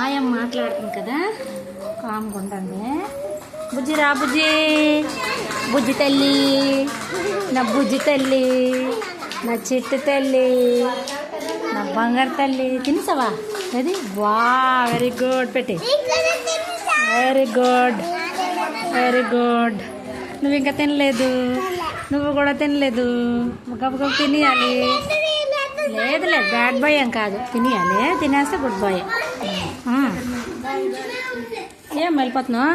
ఆయమ్మ మాట్లాడుతుంది కదా, కామ్గా ఉండండి. బుజ్జి రా బుజ్జి, బుజ్జి తల్లి, నా బుజ్జి తల్లి, నా చిట్టు తల్లి, నా బంగారు తల్లి. తినేసావా? అది వా, వెరీ గుడ్. పెట్టి వెరీ గుడ్, వెరీ గుడ్. నువ్వు ఇంకా తినలేదు, నువ్వు కూడా తినలేదు. గబగబ తినేయాలి. లేదు లేదు, బ్యాడ్ బాయ్ ఏం కాదు, తినేయాలి. తినేస్తే గుడ్ బాయ్. ఏం వెళ్ళిపోతున్నావు?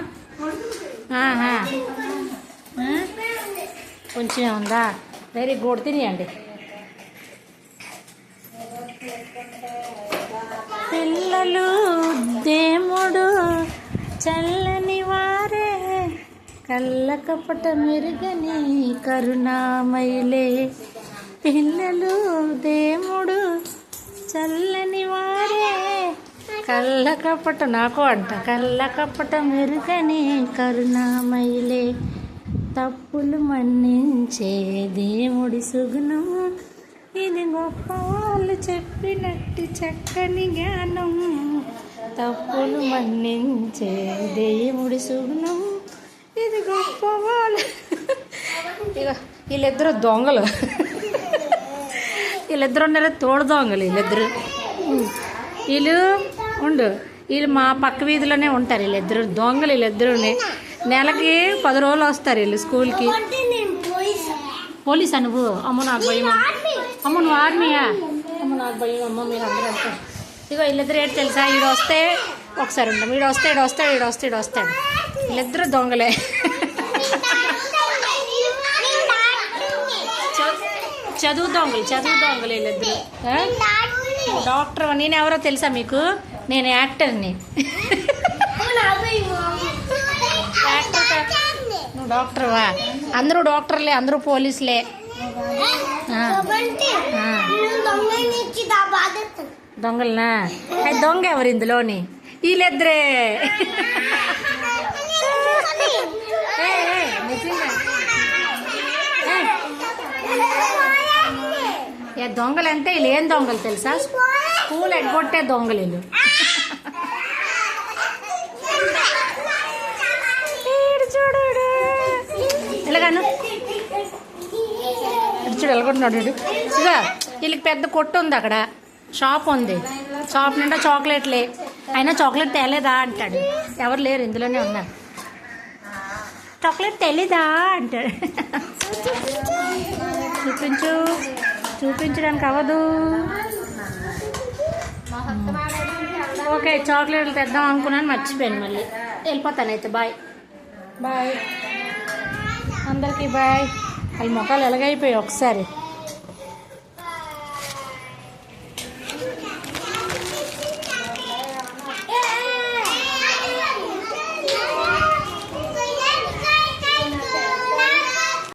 కొంచెం ఉందా? వెరీ గుడ్, తినేయండి. పిల్లలు దేవుడు చల్లని వారే, కళ్ళ కపట మెరుగని కరుణామయులే. పిల్లలు దేవుడు చల్లని వారే, కళ్ళ కపట, నాకు అంట, కళ్ళ కపట మెరుగని కరుణామయులే. తప్పులు మన్నించే దేవుడి సుగుణం, ఇది గొప్ప వాళ్ళు చెప్పినట్టు చక్కని జ్ఞానం. తప్పులు మన్నించే దేవుడి సుగుణం, ఇది గొప్ప వాళ్ళు. ఇక వీళ్ళిద్దరు దొంగలు, వీళ్ళిద్దరు ఉన్నారు తోడు దొంగలు. వీళ్ళు ఉండు, వీళ్ళు మా పక్క వీధిలోనే ఉంటారు. వీళ్ళిద్దరు దొంగలు. వీళ్ళిద్దరు నెలకి 10 రోజులు వస్తారు వీళ్ళు స్కూల్కి. పోలీసా నువ్వు? అమ్మ నాకు భయం. అమ్మ నువ్వు ఆర్మీయా? అమ్మ నాకు భయం. అమ్మ మీరు అందరూ వెళ్తారు. ఇగో వీళ్ళిద్దరు ఏంటి తెలుసా, ఈడు వస్తే ఒకసారి ఉంటాం, ఈడు వస్తే ఈడు వస్తాడు, ఈడు వస్తే ఈడు వస్తాడు. వీళ్ళిద్దరు దొంగలే. చదువు దొంగలు వీళ్ళిద్దరు. డాక్టర్. నేను ఎవరో తెలుసా మీకు? నేను యాక్టర్ని. నువ్వు డాక్టర్వా? అందరూ డాక్టర్లే, అందరూ పోలీసులే. దొంగలనా? అది దొంగ ఎవరు ఇందులోని? వీళ్ళిద్దరే. దొంగలు అంటే వీళ్ళు ఏం దొంగలు తెలుసా? స్కూల్ ఎగ్గొట్టే దొంగలు వీళ్ళు. ఎలాగాను చూడు వెళ్ళగొట్టున్నాడు. ఇక వీళ్ళకి పెద్ద కొట్టు ఉంది, అక్కడ షాప్ ఉంది. షాప్ నిండా చాక్లెట్లే. అయినా చాక్లెట్ తేలేదా అంటాడు. ఎవరు లేరు, ఇందులోనే ఉన్నారు. చాక్లెట్ తెలీదా అంటాడు. చూపించడానికి అవ్వదు. ఓకే, చాక్లెట్లు తెద్దాం అనుకున్నాను, మర్చిపోయాను. మళ్ళీ వెళ్ళిపోతాను అయితే. బాయ్ బాయ్ అందరికీ బాయ్. వాళ్ళ మొక్కలు ఎలాగైపోయాయి ఒకసారి.